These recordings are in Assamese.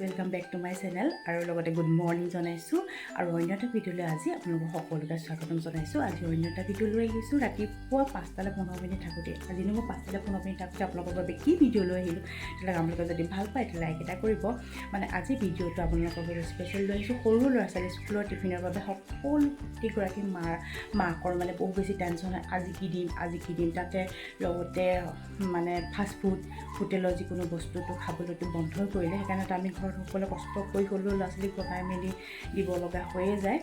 Welcome back to my channel আৰু লগতে গুড মৰ্নিং জনাইছোঁ আৰু অন্য এটা ভিডিঅ'লৈ আজি আপোনালোকক সকলোকে স্বাগতম জনাইছোঁ। আজি অন্য এটা ভিডিঅ' লৈ আহিছোঁ ৰাতিপুৱা 5:15 থাকোঁতে। আজিনো মই 5:15 থাকোঁতে আপোনালোকৰ বাবে কি ভিডিঅ' লৈ আহিলোঁ তেতিয়াহ'লে আপোনালোকে যদি ভাল পায় তেতিয়া লাইক এটা কৰিব। মানে আজি ভিডিঅ'টো আপোনালোকৰ বাবে স্পেচিয়েল লৈ আহিছোঁ। সৰু ল'ৰা ছোৱালী স্কুলৰ টিফিনৰ বাবে সকলো প্ৰতিগৰাকী মাকৰ মানে বহুত বেছি টেনশ্যন হয়, আজি কি দিম তাতে লগতে মানে ফাষ্টফুড হোটেলৰ যিকোনো বস্তুটো খাবলৈতো বন্ধ কৰিলে, সেইকাৰণে আমি ঘৰত সকলোৱে কষ্ট কৰি হ'লেও ল'ৰা ছোৱালীক বনাই মেলি দিব লগা হৈয়ে যায়।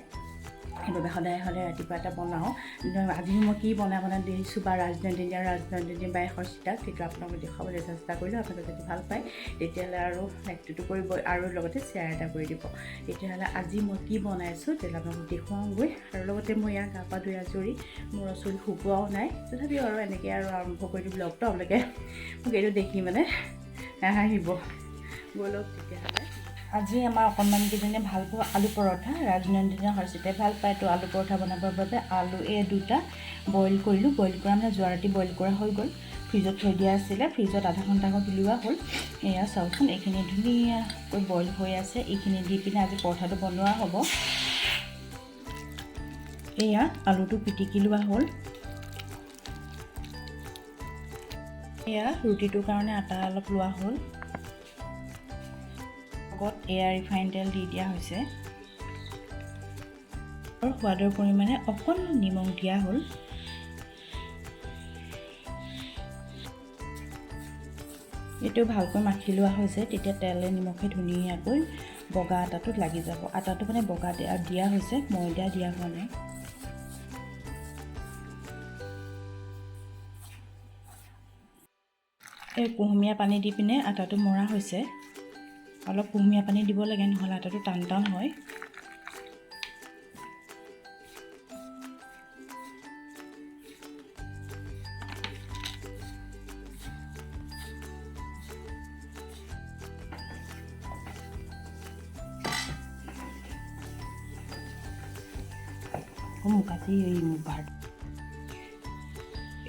সেইবাবে সদায় ৰাতিপুৱা এটা বনাওঁ। আজি মই কি বনাই দিছোঁ বা ৰাজনন্দিনী বাই হৰ্ষিতাক সেইটো আপোনালোকে দেখুৱাবলৈ চেষ্টা কৰিলোঁ। আপোনালোকে যদি ভাল পায় তেতিয়াহ'লে আৰু লাইকটো কৰিব আৰু লগতে শ্বেয়াৰ এটা কৰি দিব। তেতিয়াহ'লে আজি মই কি বনাইছোঁ তেতিয়াহ'লে আপোনালোকক দেখুৱাওঁগৈ। আৰু লগতে মই ইয়াৰ গা পা ধুই আজৰি, মোৰ চুলি শুকোৱাও নাই, তথাপিও আৰু এনেকৈ আৰু আৰম্ভ কৰি দিম ব্লগটো। আপোনালোকে মোক এইটো দেখি মানে হাঁহিব। ব'লক তেতিয়াহ'লে। আজি আমাৰ অকণমানকেইজনীয়ে ভাল পোৱা আলু পৰঠা, ৰাজনন্দিনী হৰ্ষিতাই ভাল পায়। তো আলু পৰঠা বনাবৰ বাবে আলু দুটা বইল কৰিলোঁ। বইল কৰা মানে যোৱা ৰাতি বইল কৰা হৈ গ'ল, ফ্ৰিজত থৈ দিয়া আছিলে, ফ্ৰিজত আধা ঘণ্টা আগত উলিওৱা হ'ল। এয়া চাওকচোন, এইখিনি ধুনীয়াকৈ বইল হৈ আছে। এইখিনি দি পিনে আজি পৰঠাটো বনোৱা হ'ব। এয়া আলুটো পিটিকি লোৱা হ'ল। এয়া ৰুটিটোৰ কাৰণে আটা অলপ লোৱা হ'ল। লগত এয়া ৰিফাইন তেল দি দিয়া হৈছে আৰু সোৱাদৰ পৰিমাণে অকণমান নিমখ দিয়া হ'ল। এইটো ভালকৈ মাখি লোৱা হৈছে, তেতিয়া তেলে নিমখে ধুনীয়াকৈ বগা আটাটোত লাগি যাব। আটাটো মানে বগা দিয়া হৈছে, ময়দা দিয়া হোৱা নাই। এই কুহুমীয়া পানী দি পিনে আটাটো মৰা হৈছে। অলপ কুহুমীয়া পানী দিব লাগে, নহ'লে আটাটো টান হয়।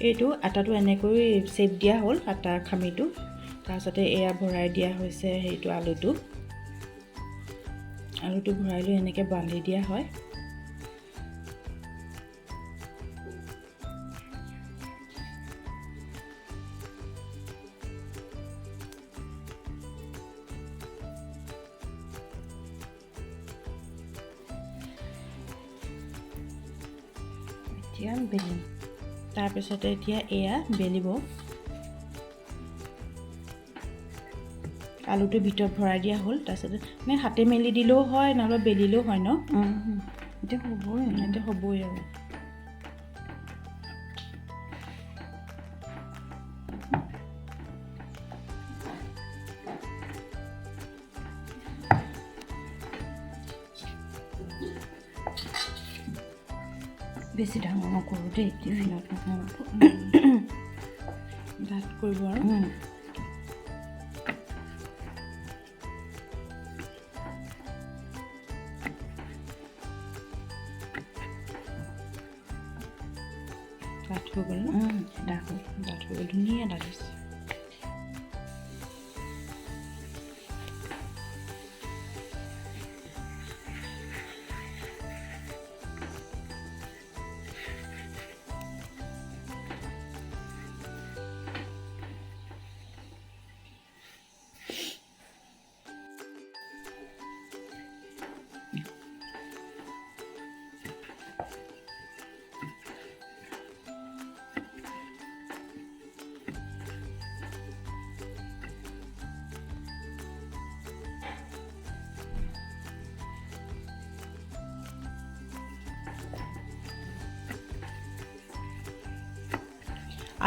এইটো আটাটো এনেকৈ চেপ দিয়া হ'ল, আটাৰ খামিটো। তাৰপিছতে এয়া ভৰাই দিয়া হৈছে সেইটো আলুটো ভৰাই লৈ এনেকৈ বান্ধি দিয়া হয়। এতিয়া বেলিম, তাৰপিছতে এতিয়া এয়া বেলিব। আলুটো ভিতৰত ভৰাই দিয়া হ'ল। তাৰপিছতে মানে হাতে মেলি দিলেও হয়, নহ'লে বেলিলেও হয় ন। এতিয়া হ'বই আৰু বেছি ডাঙৰ নকৰোঁ দেই, টিফিনত ডাঠ কৰিব আৰু ডাঠ হৈ গ'ল ন। ডাঠ হৈ গ'ল, ধুনীয়া ডাঠ হৈছে।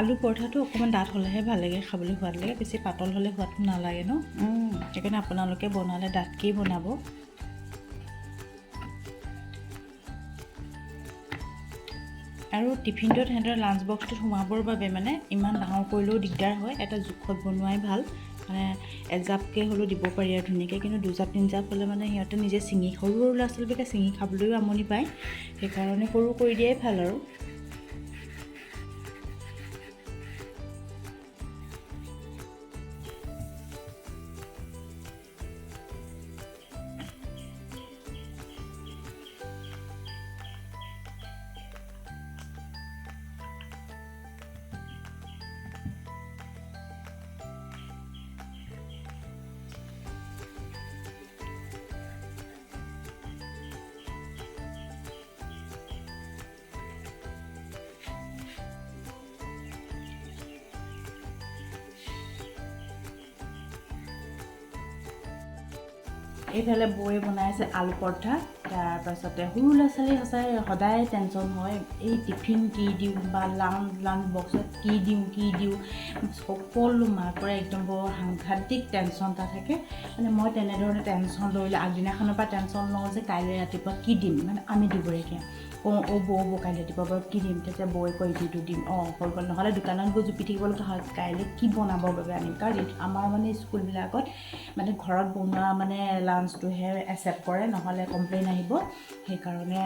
আলু পৰঠাটো অকণমান ডাঠ হ'লেহে ভাল লাগে, খাবলৈ সোৱাদ লাগে। বেছি পাতল হ'লে সোৱাদটো নালাগে ন। সেইকাৰণে আপোনালোকে বনালে ডাঠকেই বনাব। আৰু টিফিনটোত সিহঁতৰ লাঞ্চ বক্সটোত সোমাবৰ বাবে মানে ইমান ডাঙৰ কৰিলেও দিগদাৰ হয়, এটা জোখত বনোৱাই ভাল। মানে এজাপকৈ হ'লেও দিব পাৰি আৰু ধুনীয়াকৈ, কিন্তু দুজাপ তিনিজাপ হ'লে মানে সিহঁতে নিজে সৰু ল'ৰা ছোৱালীবিলাকে ছিঙি খাবলৈও আমনি পায়। সেইকাৰণে সৰু কৰি দিয়াই ভাল আৰু। এইফালে বৌয়ে বনাই আছে আলু পৰঠা। তাৰপাছতে সৰু ল'ৰা ছোৱালী সদায় টেনশ্যন হয় এই টিফিন কি দিওঁ বা লাঞ্চ বক্সত কি দিওঁ সকলো মাকৰে একদম বৰ সাংঘাতিক টেনশ্যন এটা থাকে। মানে মই তেনেধৰণে টেনশ্যন লৰিলে আগদিনাখনৰ পৰা টেনশ্যন লওঁ যে কাইলৈ ৰাতিপুৱা কি দিম, মানে আমি দুগৰীয়া কওঁ বৌ কাইলৈ ৰাতিপুৱা বাৰু কি দিম, তেতিয়া বৌয়ে কয় ইটো দিম হৈ গ'ল। নহ'লে দোকানত গৈ জুপি থাকিব লগা হয় কাইলৈ কি বনাবৰ বাবে আনিম, কাৰণ আমাৰ মানে স্কুলবিলাকত মানে ঘৰত বনোৱা মানে লাঞ্চটোহে একচেপ্ট কৰে, নহ'লে কমপ্লেইন আহিব। সেইকাৰণে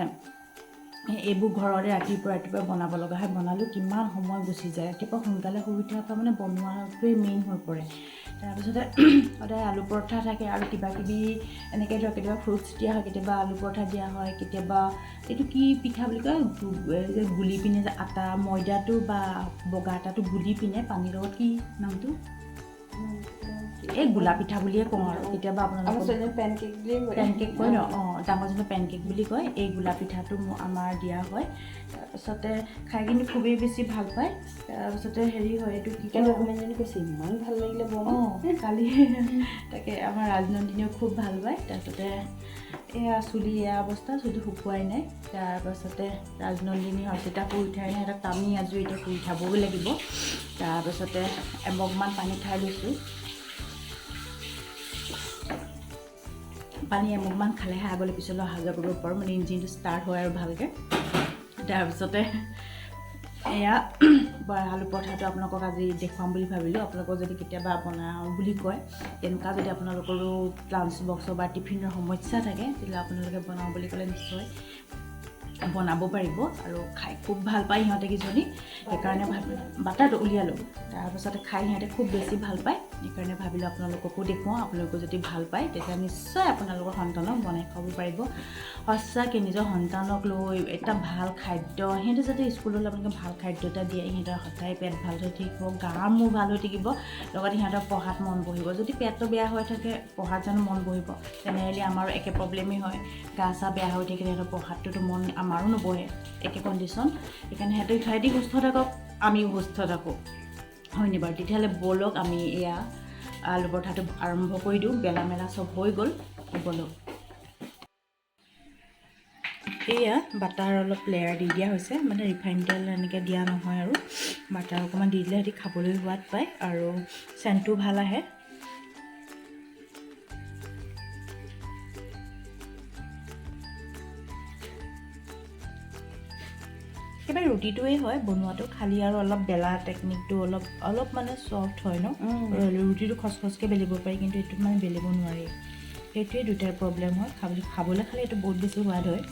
এইবোৰ ঘৰতে ৰাতিপুৱা বনাব লগা হয়। বনালেও কিমান সময় গুচি যায়, ৰাতিপুৱা সোনকালে শুই উঠাৰ পৰা মানে বনোৱাটোৱে মেইন হৈ পৰে। তাৰপিছতে সদায় আলু পৰঠা থাকে আৰু কিবাকিবি এনেকৈ ধৰক কেতিয়াবা ফ্ৰুটছ দিয়া হয়, কেতিয়াবা আলু পৰঠা দিয়া হয়, কেতিয়াবা এইটো কি পিঠা বুলি কয় যে গুলি পিনে যে আটা ময়দাটো বা বগা আটাটো গুলি পিনে পানীৰ লগত কি নামটো এই গোলা পিঠা বুলিয়ে কওঁ আৰু কেতিয়াবা আপোনালোকৰ পেনকেক কয় ন, ডাঙৰজনে পেনকেক বুলি কয়। এই গোলা পিঠাটো আমাৰ দিয়া হয়। তাৰপিছতে খাই কিন্তু খুবেই বেছি ভাল পায়। তাৰপিছতে হেৰি হয় এইটো কি কয় কৈছে ইমান ভাল লাগিলে কালি তাকে আমাৰ ৰাজনন্দিনীও খুব ভাল পায়। তাৰপিছতে এয়া চুলি এয়া অৱস্থা, চুলি শুকুৱাই নাই। তাৰপাছতে ৰাজনন্দিনী হৰ্ষিতা শুই উঠাই নাই, সিহঁতক টানি আজৰি এতিয়া শুই উঠাবই লাগিব। তাৰপাছতে এমগমান পানী খাই লৈছোঁ। পানী এমগমান খালেহে আগলৈ পিছলৈ অহা যোৱা কৰিব পাৰোঁ, মানে ইঞ্জিনটো ষ্টাৰ্ট হয় আৰু ভালকৈ। তাৰপিছতে এয়া আলু পৰঠাটো আপোনালোকক আজি দেখুৱাম বুলি ভাবিলোঁ। আপোনালোকক যদি কেতিয়াবা বনাওঁ বুলি কয়, তেনেকুৱা যদি আপোনালোকৰো লাঞ্চ বক্সৰ বা টিফিনৰ সমস্যা থাকে, তেতিয়াহ'লে আপোনালোকে বনাওঁ বুলি ক'লে নিশ্চয় বনাব পাৰিব। আৰু খাই খুব ভাল পায় সিহঁতে কিজনী, সেইকাৰণে বাটাৰটো উলিয়ালোঁ। তাৰপাছতে খাই সিহঁতে খুব বেছি ভাল পায়, সেইকাৰণে ভাবিলোঁ আপোনালোককো দেখুৱাওঁ। আপোনালোকে যদি ভাল পায় তেতিয়া নিশ্চয় আপোনালোকৰ সন্তানক বনাই খুৱাব পাৰিব। সঁচাকৈ নিজৰ সন্তানক লৈ এটা ভাল খাদ্য, সিহঁতে যাতে স্কুললৈ আপোনালোকে ভাল খাদ্য এটা দিয়ে, সিহঁতৰ সদায় পেট ভাল হৈ থাকিব, গা মূৰ ভাল হৈ থাকিব, লগতে সিহঁতৰ পঢ়াত মন বহিব। যদি পেটটো বেয়া হৈ থাকে পঢ়াত জানো মন বহিব? তেনেহ'লে আমাৰো একে প্ৰব্লেমেই হয়, গা চা বেয়া হৈ থাকিলে সিহঁতৰ পঢ়াতটোতো মন আমাৰো নবহে, একে কণ্ডিশ্যন। সেইকাৰণে সিহঁতি সুস্থ থাকক, আমিও সুস্থ থাকোঁ, হয়নি বাৰু? তেতিয়াহ'লে ব'লক আমি এয়া আলু পৰঠাটো আৰম্ভ কৰি দিওঁ। বেলা মেলা চব হৈ গ'ল, ব'লক। এয়া বাটাৰ অলপ লেয়াৰ দি দিয়া হৈছে, মানে ৰিফাইন তেল এনেকৈ দিয়া নহয় আৰু বাটাৰ অকণমান দি দিলে সিহঁতি খাবলৈ সোৱাদ পায় আৰু চেণ্টটো ভাল আহে। একেবাৰে ৰুটিটোৱেই হয় বনোৱাটো, খালি আৰু অলপ বেলা টেকনিকটো অলপ মানে ছফ্ট হয় ন। ৰুটিটো খচখচকৈ বেলিব পাৰি, কিন্তু এইটোত মানে বেলিব নোৱাৰি। সেইটোৱে দুটাৰ প্ৰব্লেম হয়। খাবলৈ খালে এইটো বহুত বেছি সোৱাদ হয়।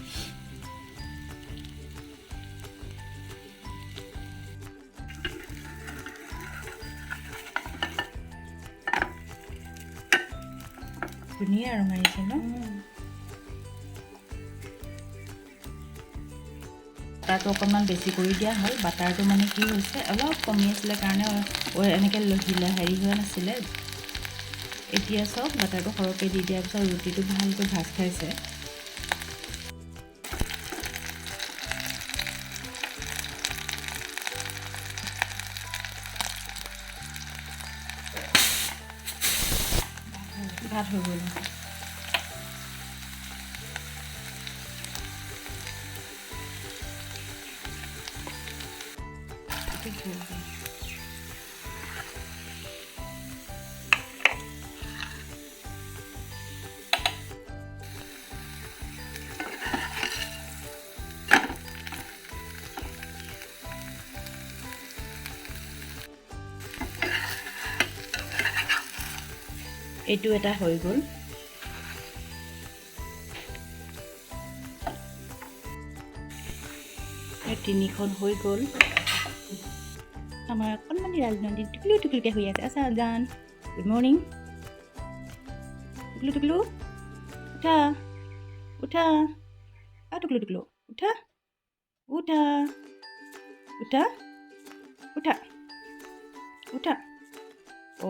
ধুনীয়া ৰং আহিছে ন। বাটাৰটো অকণমান বেছি কৰি দিয়া হ'ল। বাটাৰটো মানে কি হৈছে অলপ কমি আছিলে কাৰণে এনেকৈ হেৰি হোৱা নাছিলে। এতিয়া চাওক বাটাৰটো সৰহকৈ দি দিয়াৰ পিছত ৰুটিটো ভালকৈ ভাজ খাইছে। ভাত হৈ গ'ল। এইটো এটা হৈ গ'ল। তিনিখন হৈ গ'ল। আমাৰ অকণমানি ৰাজনন্দি টুকলুকৈ শুই আছে। আচ্ছা জান, গুড মৰ্ণিং। টুকলু উঠা উঠা, টুকলু উঠা উঠা উঠা উঠা উঠা।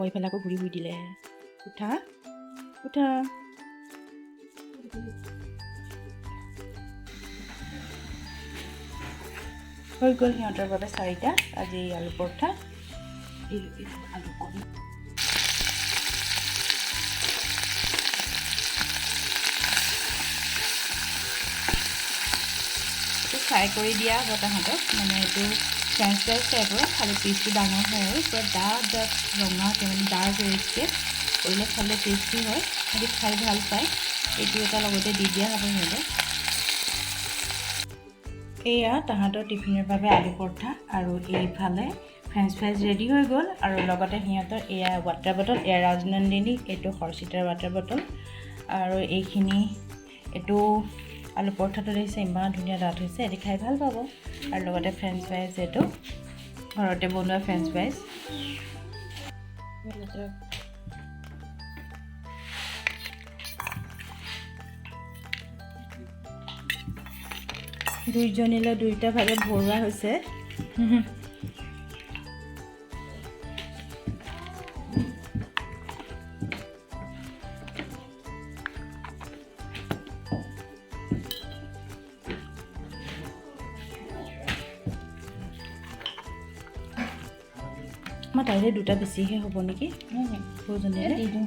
এইফালে আকৌ ঘূৰি দিলে। উঠা উঠা। হৈ গ'ল সিহঁতৰ বাবে 4টা আজি আলু পৰঠা। আলু কণী ফ্ৰাই কৰি দিয়া হ'ব তাহাঁতক মানে এইটো ফ্ৰেঞ্চ ফ্ৰাইজ টাইপৰ খালি পিচটো ডাঙৰ হয় আৰু পূৰা ডাঠ ৰঙাকৈ মানে ডাৰ্ক ৰেডকৈ কৰিলে খালে টেষ্টি হয় সিহঁতি খাই ভাল পায় এইটো এটা লগতে দি দিয়া হ'ব সিহঁতক এয়া তাহাঁতৰ টিফিনৰ বাবে আলু পৰঠা আৰু এইফালে ফ্ৰেঞ্চ ফ্ৰাইজ ৰেডি হৈ গ'ল আৰু লগতে সিহঁতৰ এয়া ৱাটাৰ বটল এয়া ৰাজনন্দিনী এইটো হৰ্ষিতাৰ ৱাটাৰ বটল আৰু এইখিনি এইটো আলু পৰঠাটো দেখিছে ইমান ধুনীয়া ডাঠ হৈছে এটি খাই ভাল পাব আৰু লগতে ফ্ৰেঞ্চ ফ্ৰাইজ এইটো ঘৰতে বনোৱা ফ্ৰেঞ্চ ফ্ৰাইজ দুইজনীলৈ দুইটা ভাগে ভৰোৱা হৈছে মই তাইলে দুটা বেছিহে হ'ব নেকি দুজনীৰে দি দিওঁ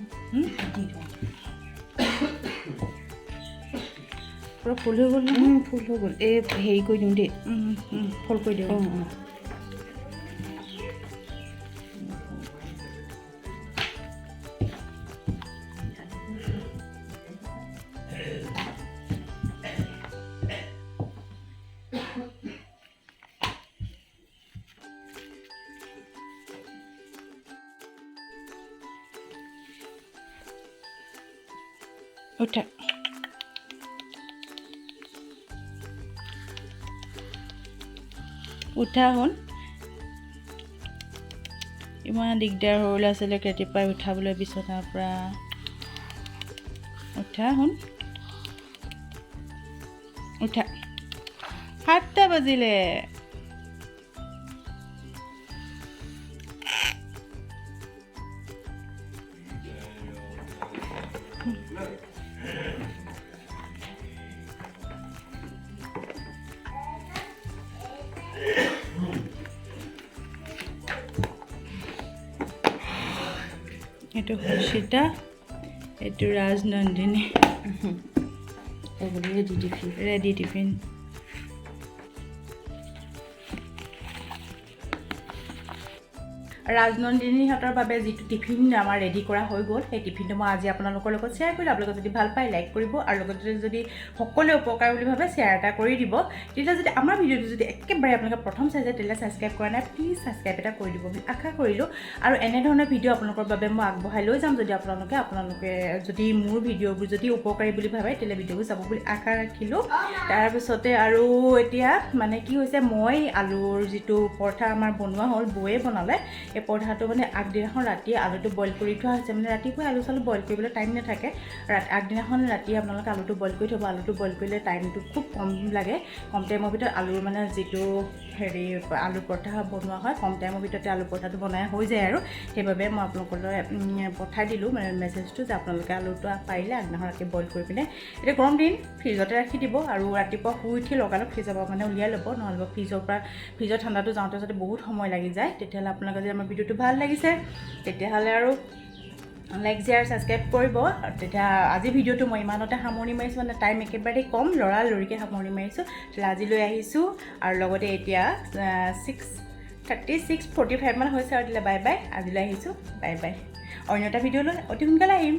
পুৰা ফুল হৈ গ'ল ফুল হৈ গ'ল এই হেৰি কৰি দিওঁ দেই ফুল কৰি দিওঁ উঠা উঠা শুন ইমান দিগদাৰ সৰু ল'ৰা ছোৱালীক ৰাতিপুৱাই উঠাবলৈ বিচনাৰ পৰা উঠা শুন উঠা 7টা বাজিলে এইটো হৰ্ষিতা এইটো ৰাজনন্দিনী ৰেডি টিফিন ৰাজনন্দিনীহঁতৰ বাবে যিটো টিফিন আমাৰ ৰেডি কৰা হৈ গ'ল সেই টিফিনটো মই আজি আপোনালোকৰ লগত শ্বেয়াৰ কৰিলোঁ আপোনালোকে যদি ভাল পায় লাইক কৰিব আৰু লগতে যদি সকলোৱে উপকাৰ বুলি ভাবে শ্বেয়াৰ এটা কৰি দিব তেতিয়া যদি আমাৰ ভিডিঅ'টো যদি একেবাৰে আপোনালোকে প্ৰথম চাইছে তেতিয়াহ'লে ছাবস্ক্ৰাইব কৰা নাই প্লিজ ছাবস্ক্ৰাইব এটা কৰি দিব বুলি আশা কৰিলোঁ আৰু এনেধৰণৰ ভিডিঅ' আপোনালোকৰ বাবে মই আগবঢ়াই লৈ যাম যদি আপোনালোকে যদি মোৰ ভিডিঅ'বোৰ যদি উপকাৰী বুলি ভাবে তেতিয়াহ'লে ভিডিঅ'বোৰ চাব বুলি আশা ৰাখিলোঁ তাৰপিছতে আৰু এতিয়া মানে কি হৈছে মই আলুৰ যিটো পৰঠা আমাৰ বনোৱা হ'ল বৌয়ে বনালে এই পৰঠাটো মানে আগদিনাখন ৰাতি আলুটো বইল কৰি থোৱা হৈছে মানে ৰাতিপুৱাই আলু চালু বইল কৰিবলৈ টাইম নাথাকে আগদিনাখন ৰাতি আপোনালোকে আলুটো বইল কৰি থ'ব আলুটো বইল কৰিলে টাইমটো খুব কম লাগে কম টাইমৰ ভিতৰত আলুৰ মানে যিটো হেৰি আলু পৰঠা বনোৱা হয় কম টাইমৰ ভিতৰতে আলু পৰঠাটো বনাই হৈ যায় আৰু সেইবাবে মই আপোনালোকলৈ পঠাই দিলোঁ মানে মেছেজটো যে আপোনালোকে আলুটো পাৰিলে আগদিনাখন ৰাতি বইল কৰি পিনে এতিয়া গৰম দিন ফ্ৰিজতে ৰাখি দিব আৰু ৰাতিপুৱা শুই উঠি লগালগ ফ্ৰিজৰ পৰা মানে উলিয়াই ল'ব নহ'লে ফ্ৰিজৰ ঠাণ্ডাটো যাওঁতে যাতে বহুত সময় লাগি যায় তেতিয়াহ'লে আপোনালোকে যদি আমাৰ ভিডিঅ'টো ভাল লাগিছে তেতিয়াহ'লে আৰু লাইক শ্বেয়াৰ ছাবস্ক্ৰাইব কৰিব আৰু তেতিয়া আজি ভিডিঅ'টো মই ইমানতে সামৰণি মাৰিছোঁ মানে টাইম একেবাৰে কম লৰালৰিকৈ সামৰণি মাৰিছোঁ তেতিয়াহ'লে আজিলৈ আহিছোঁ আৰু লগতে এতিয়া 6:45 মান হৈছে আৰু তেতিয়াহ'লে বাই বাই আজিলৈ আহিছোঁ বাই বাই অন্য এটা ভিডিঅ'লৈ অতি সোনকালে আহিম